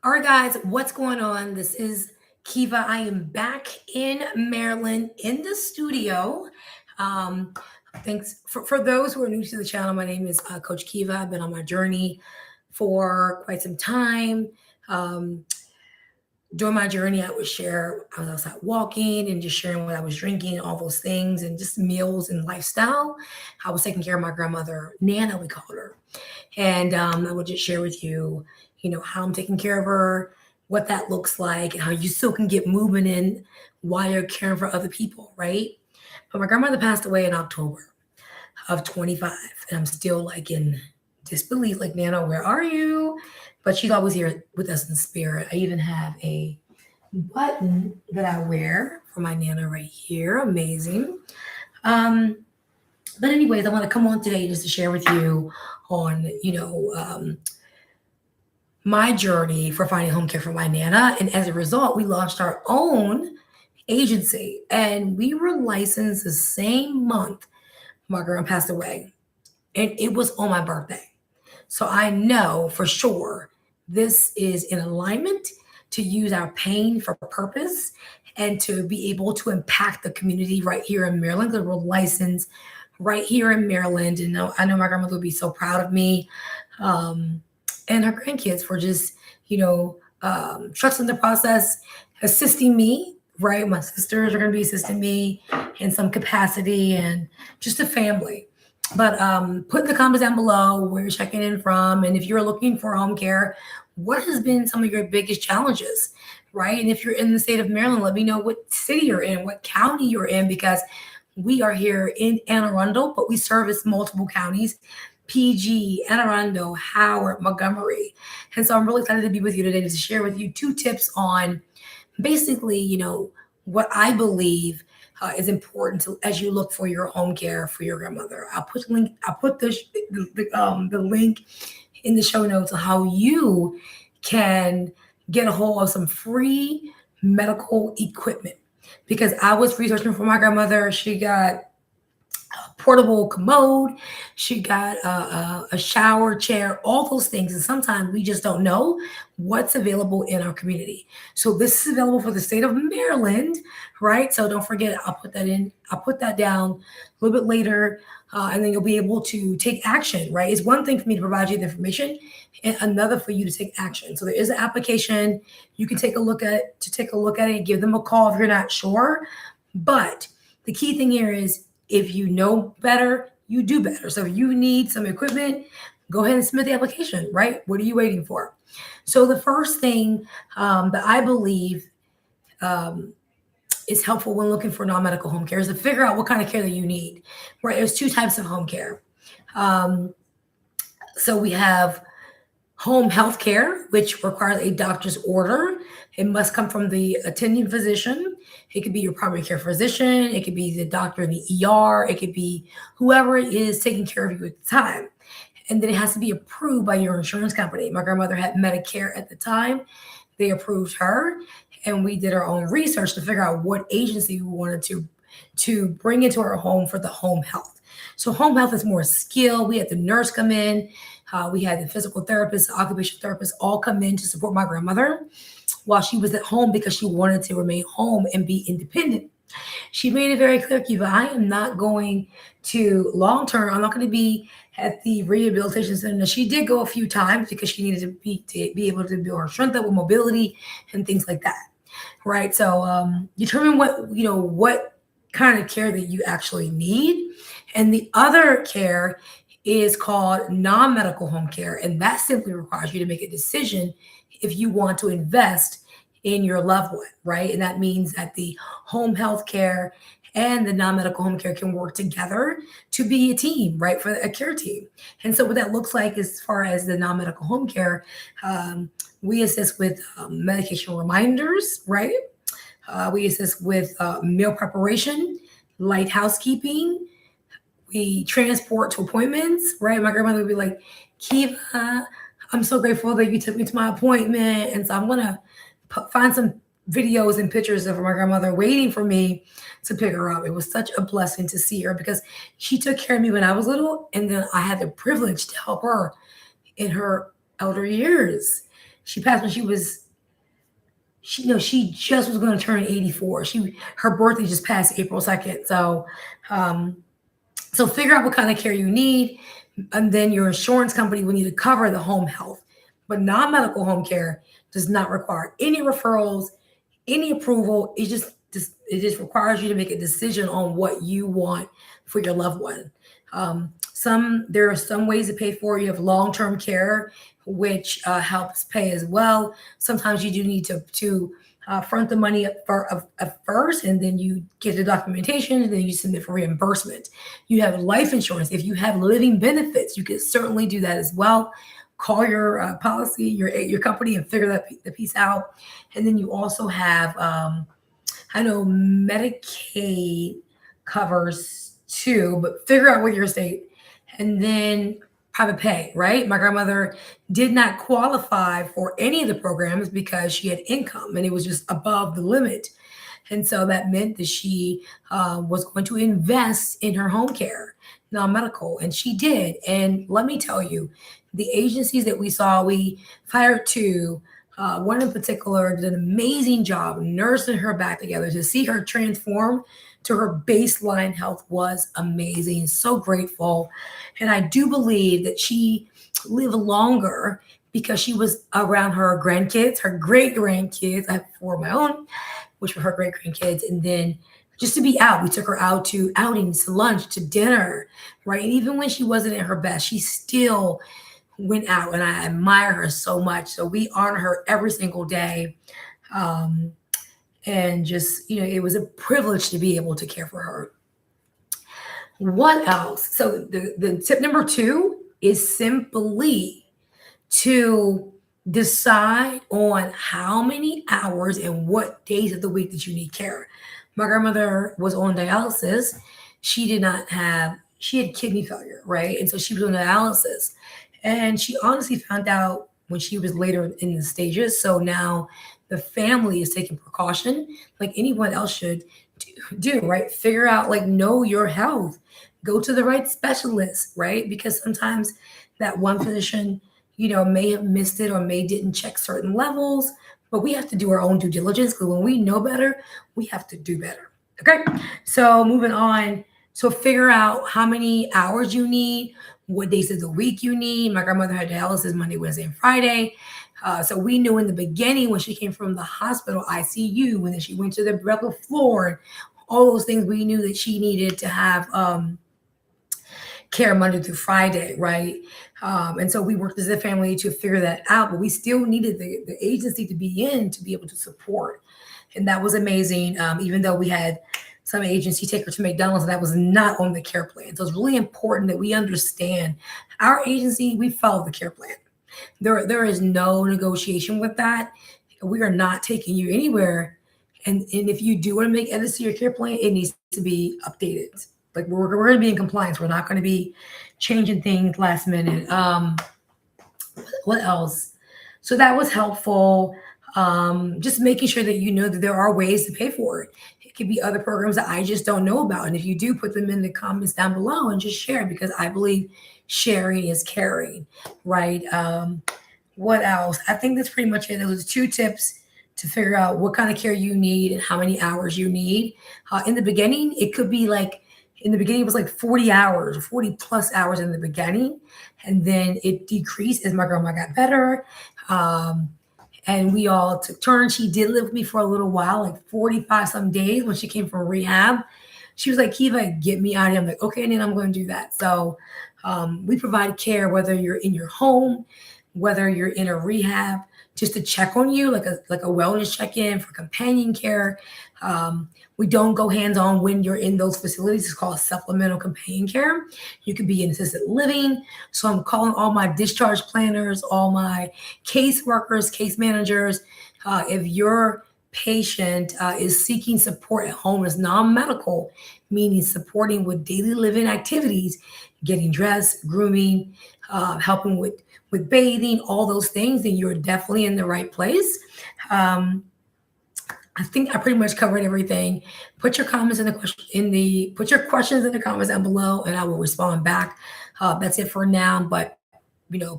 All right, guys, what's going on? This is Kiva. I am back in Maryland in the studio. Um, thanks for those who are new to the channel. My name is Coach Kiva. I've been on my journey for quite some time. Um, During my journey, I would share, I was outside walking and just sharing what I was drinking, all those things, and just meals and lifestyle. I was taking care of my grandmother, Nana, we called her. And I would just share with you, how I'm taking care of her, what that looks like, and how you still can get movement in while you're caring for other people, right? But my grandmother passed away in October of 25, and I'm still like in disbelief, like, Nana, where are you? But she's always here with us in spirit. I even have a button that I wear for my Nana right here. Amazing. Um, but anyways, I want to come on today just to share with you on, my journey for finding home care for my Nana. And as a result, we launched our own agency and we were licensed the same month my grandma passed away. And it was on my birthday. So I know for sure this is in alignment to use our pain for purpose and to be able to impact the community right here in Maryland because we're licensed right here in Maryland. And I know my grandmother would be so proud of me, um, and her grandkids for just, trusting the process, assisting me. Right, my sisters are going to be assisting me in some capacity, and just a family. But put in the comments down below where you're checking in from, and if you're looking for home care, what has been some of your biggest challenges, right? And if you're in the state of Maryland, let me know what city you're in, what county you're in, because we are here in Anne Arundel, but we service multiple counties: PG, Anne Arundel, Howard, Montgomery. And so I'm really excited to be with you today to share with you two tips on basically, what I believe is important to as you look for your home care for your grandmother. I'll put the link. I'll put the link in the show notes on how you can get a hold of some free medical equipment. Because I was researching for my grandmother, she got portable commode. She got a shower chair, all those things. And sometimes we just don't know what's available in our community. So this is available for the state of Maryland, right? So don't forget, I'll put that in. I'll put that down a little bit later, and then you'll be able to take action, right? It's one thing for me to provide you the information, and another for you to take action. So there is an application you can take a look at it. Give them a call if you're not sure. But the key thing here is if you know better, you do better. So if you need some equipment, go ahead and submit the application, right? What are you waiting for? So the first thing that I believe um, is helpful when looking for non-medical home care is to figure out what kind of care that you need, right? There's two types of home care. Um, so we have home health care, which requires a doctor's order. It must come from the attending physician. It could be your primary care physician. It could be the doctor in the ER. It could be whoever is taking care of you at the time. And then it has to be approved by your insurance company. My grandmother had Medicare at the time. They approved her, and we did our own research to figure out what agency we wanted to bring into our home for the home health. So home health is more skill. We had the nurse come in. We had the physical therapist, the occupational therapist all come in to support my grandmother while she was at home because she wanted to remain home and be independent. She made it very clear, Kiva, I am not going to long term. I'm not going to be at the rehabilitation center. Now, she did go a few times because she needed to be able to build her strength up with mobility and things like that. Right. So determine what kind of care that you actually need. And the other care is called non-medical home care. And that simply requires you to make a decision if you want to invest in your loved one, right? And that means that the home health care and the non-medical home care can work together to be a team, right? For a care team. And so what that looks like as far as the non-medical home care, we assist with medication reminders, right? We assist with meal preparation, light housekeeping. We transport to appointments, right? My grandmother would be like, Kiva, I'm so grateful that you took me to my appointment. And so I'm going to find some videos and pictures of my grandmother waiting for me to pick her up. It was such a blessing to see her because she took care of me when I was little. And then I had the privilege to help her in her elder years. She passed when she just was going to turn 84. Her birthday just passed April 2nd. Um, so figure out what kind of care you need, and then your insurance company will need to cover the home health. But non-medical home care does not require any referrals, any approval. It just requires you to make a decision on what you want for your loved one. There are some ways to pay for it. You have long-term care, which helps pay as well. Sometimes you do need to front the money up first, and then you get the documentation, and then you submit for reimbursement. You have life insurance. If you have living benefits, you can certainly do that as well. Call your policy, your company, and figure the piece out. And then you also have, I know Medicaid covers too, but figure out what your state. And then private pay, right? My grandmother did not qualify for any of the programs because she had income and it was just above the limit. And so that meant that she was going to invest in her home care, non medical, and she did. And let me tell you, the agencies that we fired two. One in particular did an amazing job nursing her back together. To see her transform to her baseline health was amazing. So grateful. And I do believe that she lived longer because she was around her grandkids, her great grandkids. I have four of my own, which were her great grandkids. And then just to be out, we took her out to outings, to lunch, to dinner, right? And even when she wasn't at her best, she still went out, and I admire her so much. So we honor her every single day. Um, and just, it was a privilege to be able to care for her. What else? So the tip number two is simply to decide on how many hours and what days of the week that you need care. My grandmother was on dialysis. She had kidney failure, right? And so she was on dialysis. And she honestly found out when she was later in the stages. So now the family is taking precaution like anyone else should do, right? Figure out, like, know your health. Go to the right specialist, right? Because sometimes that one physician, may have missed it or may didn't check certain levels, but we have to do our own due diligence because when we know better, we have to do better. Okay. So moving on. So figure out how many hours you need, what days of the week you need. My grandmother had dialysis Monday, Wednesday, and Friday. So we knew in the beginning when she came from the hospital ICU, when she went to the regular floor, and all those things, we knew that she needed to have care Monday through Friday, right? And so we worked as a family to figure that out, but we still needed the agency to be in to be able to support. And that was amazing, even though we had some agency take her to McDonald's, and that was not on the care plan. So it's really important that we understand our agency, we follow the care plan. There is no negotiation with that. We are not taking you anywhere. And if you do want to make edits to your care plan, it needs to be updated. Like we're going to be in compliance. We're not going to be changing things last minute. What else? So that was helpful. Just making sure that you know that there are ways to pay for it. It could be other programs that I just don't know about. And if you do, put them in the comments down below and just share, because I believe sharing is caring, right? What else? I think that's pretty much it. Those are two tips to figure out what kind of care you need and how many hours you need. In the beginning, it could be it was like 40 hours, 40 plus hours in the beginning. And then it decreased as my grandma got better. And we all took turns. She did live with me for a little while, like 45 some days when she came from rehab. She was like, Kiva, get me out of here. I'm like, okay, and then I'm going to do that. So we provide care, whether you're in your home, whether you're in a rehab, just to check on you, like a wellness check-in for companion care. We don't go hands-on when you're in those facilities. It's called supplemental companion care. You could be in assisted living. So I'm calling all my discharge planners, all my case workers, case managers. If your patient is seeking support at home as non-medical, meaning supporting with daily living activities, getting dressed, grooming, helping with bathing, all those things, then you're definitely in the right place. I think I pretty much covered everything. Put your comments put your questions in the comments down below, and I will respond back. That's it for now. But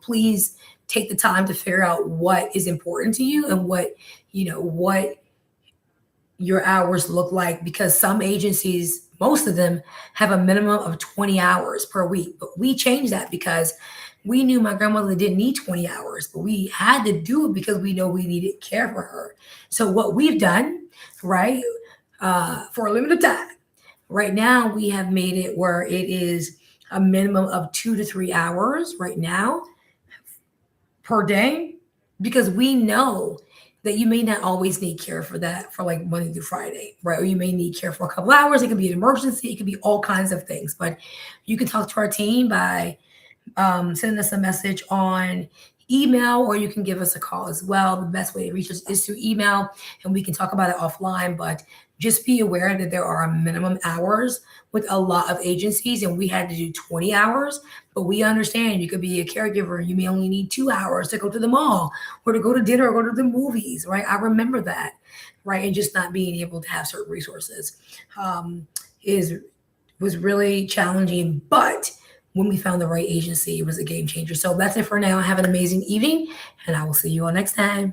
please take the time to figure out what is important to you and what your hours look like, because some agencies, most of them, have a minimum of 20 hours per week. But we changed that because we knew my grandmother didn't need 20 hours, but we had to do it because we know we needed care for her. So what we've done, right, for a limited time, right now we have made it where it is a minimum of 2 to 3 hours right now per day, because we know that you may not always need care for that for like Monday through Friday, right? Or you may need care for a couple hours. It could be an emergency. It could be all kinds of things. But you can talk to our team by sending us a message on email, or you can give us a call as well. The best way to reach us is through email, and we can talk about it offline. But just be aware that there are minimum hours with a lot of agencies, and we had to do 20 hours. But we understand you could be a caregiver, you may only need 2 hours to go to the mall or to go to dinner or go to the movies, right? I remember that, right? And just not being able to have certain resources is was really challenging. But when we found the right agency, it was a game changer. So that's it for now. Have an amazing evening, and I will see you all next time.